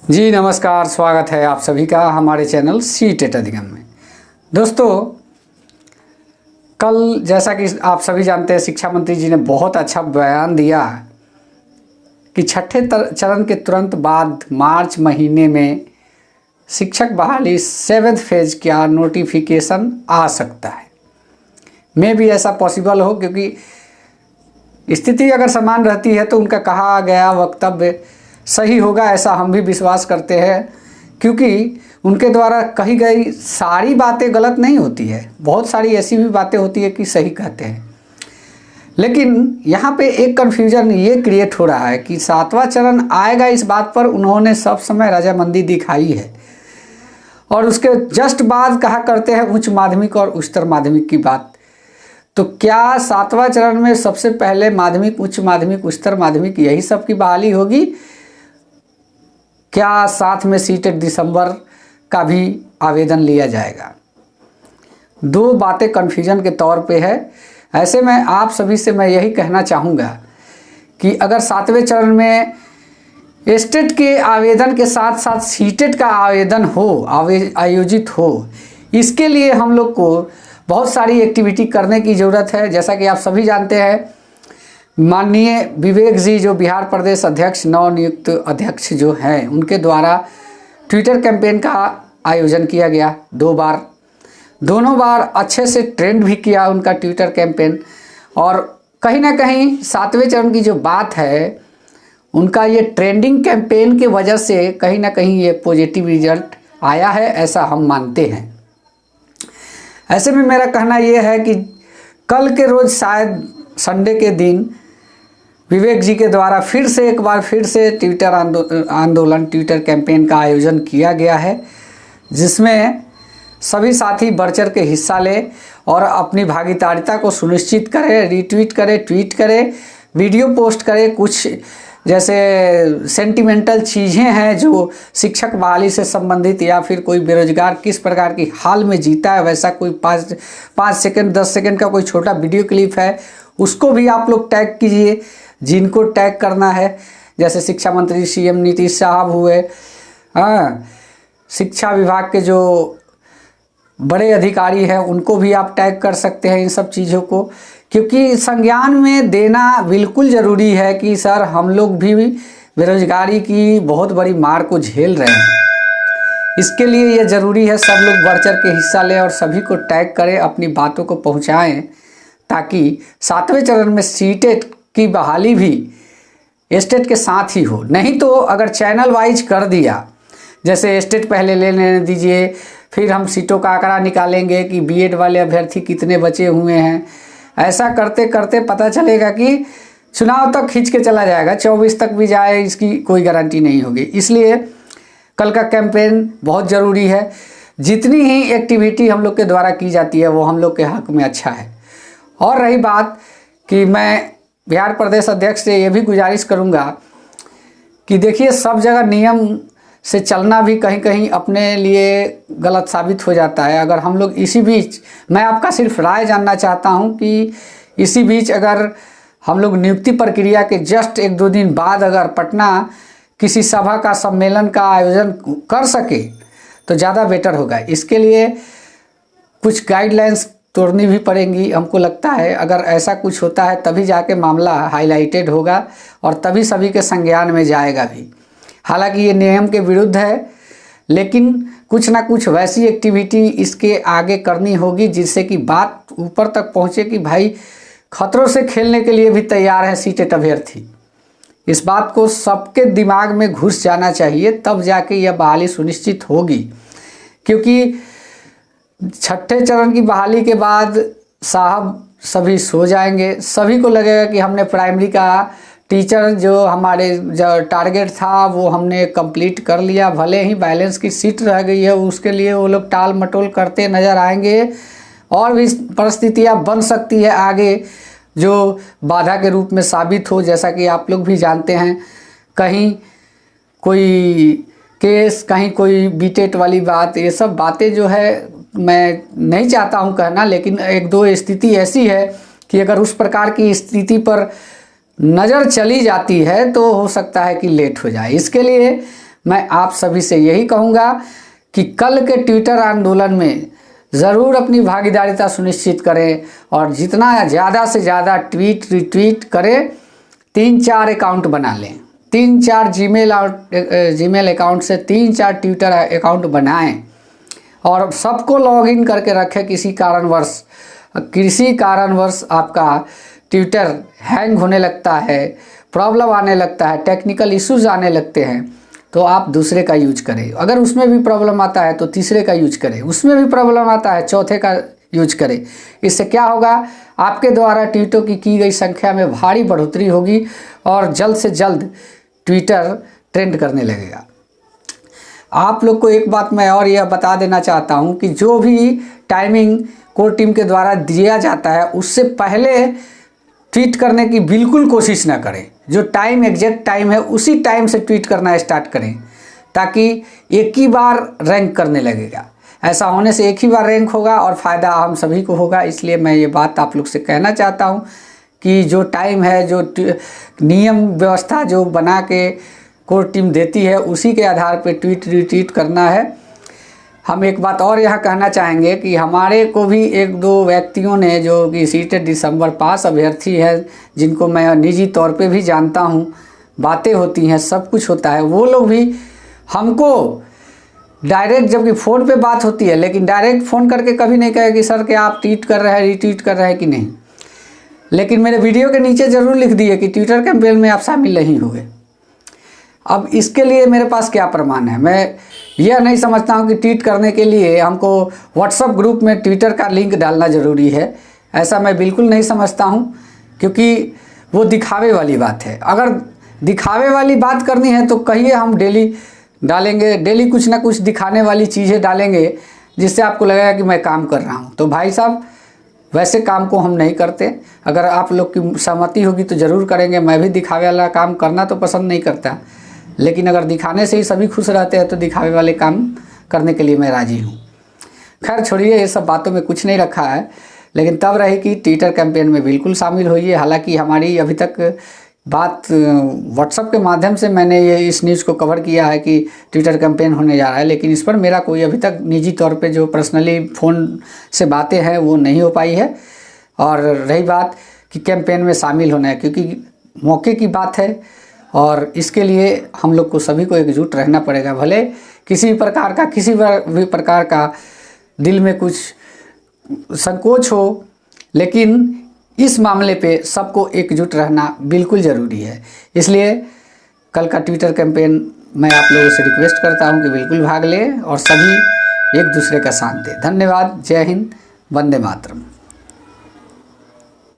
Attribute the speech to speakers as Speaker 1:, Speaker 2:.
Speaker 1: जी नमस्कार, स्वागत है आप सभी का हमारे चैनल सी टेट अधिगम में। दोस्तों, कल जैसा कि आप सभी जानते हैं, शिक्षा मंत्री जी ने बहुत अच्छा बयान दिया कि छठे चरण के तुरंत बाद मार्च महीने में शिक्षक बहाली 7th फेज का नोटिफिकेशन आ सकता है। में भी ऐसा पॉसिबल हो, क्योंकि स्थिति अगर समान रहती है तो उनका कहा गया वक्तव्य सही होगा, ऐसा हम भी विश्वास करते हैं, क्योंकि उनके द्वारा कही गई सारी बातें गलत नहीं होती है। बहुत सारी ऐसी भी बातें होती है कि सही कहते हैं। लेकिन यहाँ पे एक कन्फ्यूजन ये क्रिएट हो रहा है कि 7वां चरण आएगा, इस बात पर उन्होंने सब समय रजामंदी दिखाई है, और उसके जस्ट बाद कहा करते हैं उच्च माध्यमिक और उच्चतर माध्यमिक की बात। तो क्या 7वां चरण में सबसे पहले माध्यमिक, उच्च माध्यमिक, उच्चतर माध्यमिक यही सब की बहाली होगी? क्या साथ में सीटेट दिसंबर का भी आवेदन लिया जाएगा? दो बातें कन्फ्यूजन के तौर पे है। ऐसे में आप सभी से मैं यही कहना चाहूँगा कि अगर 7वें चरण में स्टेट के आवेदन के साथ साथ सीटेट का आवेदन आयोजित हो, इसके लिए हम लोग को बहुत सारी एक्टिविटी करने की ज़रूरत है। जैसा कि आप सभी जानते हैं, माननीय विवेक जी जो बिहार प्रदेश अध्यक्ष, नवनियुक्त अध्यक्ष जो हैं, उनके द्वारा ट्विटर कैंपेन का आयोजन किया गया 2 बार। दोनों बार अच्छे से ट्रेंड भी किया उनका ट्विटर कैंपेन, और कहीं ना कहीं 7वें चरण की जो बात है, उनका ये ट्रेंडिंग कैंपेन के वजह से कहीं ना कहीं ये पॉजिटिव रिजल्ट आया है, ऐसा हम मानते हैं। ऐसे में मेरा कहना ये है कि कल के रोज़, शायद संडे के दिन, विवेक जी के द्वारा एक बार फिर से ट्विटर आंदोलन, ट्विटर कैंपेन का आयोजन किया गया है, जिसमें सभी साथी बढ़ चढ़ के हिस्सा लें और अपनी भागीदारिता को सुनिश्चित करें, रीट्वीट करें, ट्वीट करें, वीडियो पोस्ट करें। कुछ जैसे सेंटिमेंटल चीज़ें हैं जो शिक्षक बहाली से संबंधित, या फिर कोई बेरोजगार किस प्रकार की हाल में जीता है, वैसा कोई 5 सेकंड 10 सेकंड का कोई छोटा वीडियो क्लिप है, उसको भी आप लोग टैग कीजिए जिनको टैग करना है। जैसे शिक्षा मंत्री CM नीतीश साहब हुए, शिक्षा विभाग के जो बड़े अधिकारी हैं उनको भी आप टैग कर सकते हैं इन सब चीज़ों को, क्योंकि संज्ञान में देना बिल्कुल ज़रूरी है कि सर, हम लोग भी बेरोजगारी की बहुत बड़ी मार को झेल रहे हैं। इसके लिए ये ज़रूरी है सब लोग बढ़ चढ़ के हिस्सा लें और सभी को टैग करें, अपनी बातों को पहुंचाएं, ताकि 7वें चरण में सीटेट की बहाली भी स्टेट के साथ ही हो। नहीं तो अगर चैनल वाइज कर दिया, जैसे स्टेट पहले ले लेने दीजिए, फिर हम सीटों का आंकड़ा निकालेंगे कि बीएड वाले अभ्यर्थी कितने बचे हुए हैं, ऐसा करते करते पता चलेगा कि चुनाव तक खींच के चला जाएगा, 24 तक भी जाए, इसकी कोई गारंटी नहीं होगी। इसलिए कल का कैंपेन बहुत ज़रूरी है। जितनी ही एक्टिविटी हम लोग के द्वारा की जाती है वो हम लोग के हक में अच्छा है। और रही बात कि मैं बिहार प्रदेश अध्यक्ष से ये भी गुजारिश करूँगा कि देखिए, सब जगह नियम से चलना भी कहीं कहीं अपने लिए गलत साबित हो जाता है। अगर हम लोग इसी बीच, मैं आपका सिर्फ राय जानना चाहता हूं कि इसी बीच अगर हम लोग नियुक्ति प्रक्रिया के जस्ट 1-2 दिन बाद अगर पटना किसी सभा का, सम्मेलन का आयोजन कर सके तो ज़्यादा बेटर होगा। इसके लिए कुछ गाइडलाइंस तोड़नी भी पड़ेंगी, हमको लगता है। अगर ऐसा कुछ होता है तभी जाके मामला हाईलाइटेड होगा और तभी सभी के संज्ञान में जाएगा भी। हालांकि ये नियम के विरुद्ध है, लेकिन कुछ ना कुछ वैसी एक्टिविटी इसके आगे करनी होगी जिससे कि बात ऊपर तक पहुँचे कि भाई, खतरों से खेलने के लिए भी तैयार है सीटेट अभ्यर्थी। इस बात को सबके दिमाग में घुस जाना चाहिए, तब जाके यह बहाली सुनिश्चित होगी। क्योंकि छठे चरण की बहाली के बाद साहब सभी सो जाएंगे, सभी को लगेगा कि हमने प्राइमरी का टीचर जो हमारे जो टारगेट था वो हमने कंप्लीट कर लिया। भले ही बैलेंस की सीट रह गई है, उसके लिए वो लोग टाल मटोल करते नज़र आएंगे, और भी परिस्थितियाँ बन सकती है आगे जो बाधा के रूप में साबित हो। जैसा कि आप लोग भी जानते हैं, कहीं कोई केस, कहीं कोई बीटेट वाली बात, ये सब बातें जो है मैं नहीं चाहता हूं कहना, लेकिन 1-2 स्थिति ऐसी है कि अगर उस प्रकार की स्थिति पर नज़र चली जाती है तो हो सकता है कि लेट हो जाए। इसके लिए मैं आप सभी से यही कहूँगा कि कल के ट्विटर आंदोलन में ज़रूर अपनी भागीदारिता सुनिश्चित करें और जितना ज़्यादा से ज़्यादा ट्वीट रिट्वीट करें, 3-4 अकाउंट बना लें, 3-4 जीमेल अकाउंट से 3-4 ट्विटर अकाउंट बनाएं और सबको लॉगिन करके रखें। किसी कारणवश आपका ट्विटर हैंग होने लगता है, प्रॉब्लम आने लगता है, टेक्निकल इश्यूज आने लगते हैं, तो आप दूसरे का यूज करें। अगर उसमें भी प्रॉब्लम आता है तो तीसरे का यूज करें, उसमें भी प्रॉब्लम आता है चौथे का यूज करें। इससे क्या होगा, आपके द्वारा ट्वीटों की गई संख्या में भारी बढ़ोतरी होगी और जल्द से जल्द ट्विटर ट्रेंड करने लगेगा। आप लोग को एक बात मैं और यह बता देना चाहता हूं कि जो भी टाइमिंग कोर टीम के द्वारा दिया जाता है उससे पहले ट्वीट करने की बिल्कुल कोशिश ना करें। जो टाइम एग्जैक्ट टाइम है उसी टाइम से ट्वीट करना स्टार्ट करें, ताकि एक ही बार रैंक करने लगेगा। ऐसा होने से एक ही बार रैंक होगा और फ़ायदा हम सभी को होगा। इसलिए मैं ये बात आप लोग से कहना चाहता हूँ कि जो टाइम है, जो नियम व्यवस्था जो बना के कोर टीम देती है उसी के आधार पर ट्वीट रिट्वीट करना है। हम एक बात और यहाँ कहना चाहेंगे कि हमारे को भी 1-2 व्यक्तियों ने, जो कि सीटेड दिसंबर पास अभ्यर्थी हैं, जिनको मैं निजी तौर पे भी जानता हूँ, बातें होती हैं, सब कुछ होता है, वो लोग भी हमको डायरेक्ट, जबकि फ़ोन पे बात होती है, लेकिन डायरेक्ट फ़ोन करके कभी नहीं कहे कि सर क्या आप ट्वीट कर रहे हैं, रिट्वीट कर रहे हैं कि नहीं, लेकिन मेरे वीडियो के नीचे ज़रूर लिख दिए कि ट्विटर कैंपेन में आप शामिल नहीं हुए। अब इसके लिए मेरे पास क्या प्रमाण है? मैं यह नहीं समझता हूं कि ट्वीट करने के लिए हमको व्हाट्सएप ग्रुप में ट्विटर का लिंक डालना ज़रूरी है। ऐसा मैं बिल्कुल नहीं समझता हूं, क्योंकि वो दिखावे वाली बात है। अगर दिखावे वाली बात करनी है तो कहिए, हम डेली डालेंगे, डेली कुछ ना कुछ दिखाने वाली चीज़ें डालेंगे जिससे आपको लगेगा कि मैं काम कर रहा हूँ। तो भाई साहब, वैसे काम को हम नहीं करते। अगर आप लोग की सहमति होगी तो ज़रूर करेंगे। मैं भी दिखावे वाला काम करना तो पसंद नहीं करता, लेकिन अगर दिखाने से ही सभी खुश रहते हैं तो दिखावे वाले काम करने के लिए मैं राज़ी हूँ। खैर छोड़िए, ये सब बातों में कुछ नहीं रखा है, लेकिन तब रही कि ट्विटर कैंपेन में बिल्कुल शामिल होइए। हालांकि हमारी अभी तक बात व्हाट्सएप के माध्यम से मैंने ये इस न्यूज़ को कवर किया है कि ट्विटर कैंपेन होने जा रहा है, लेकिन इस पर मेरा कोई अभी तक निजी तौर पे जो पर्सनली फ़ोन से बातें हैं वो नहीं हो पाई है। और रही बात कि कैंपेन में शामिल होना है, क्योंकि मौके की बात है और इसके लिए हम लोग को सभी को एकजुट रहना पड़ेगा। भले किसी भी प्रकार का दिल में कुछ संकोच हो, लेकिन इस मामले पे सबको एकजुट रहना बिल्कुल ज़रूरी है। इसलिए कल का ट्विटर कैंपेन मैं आप लोगों से रिक्वेस्ट करता हूं कि बिल्कुल भाग लें और सभी एक दूसरे का साथ दें। धन्यवाद। जय हिंद। वंदे मातरम।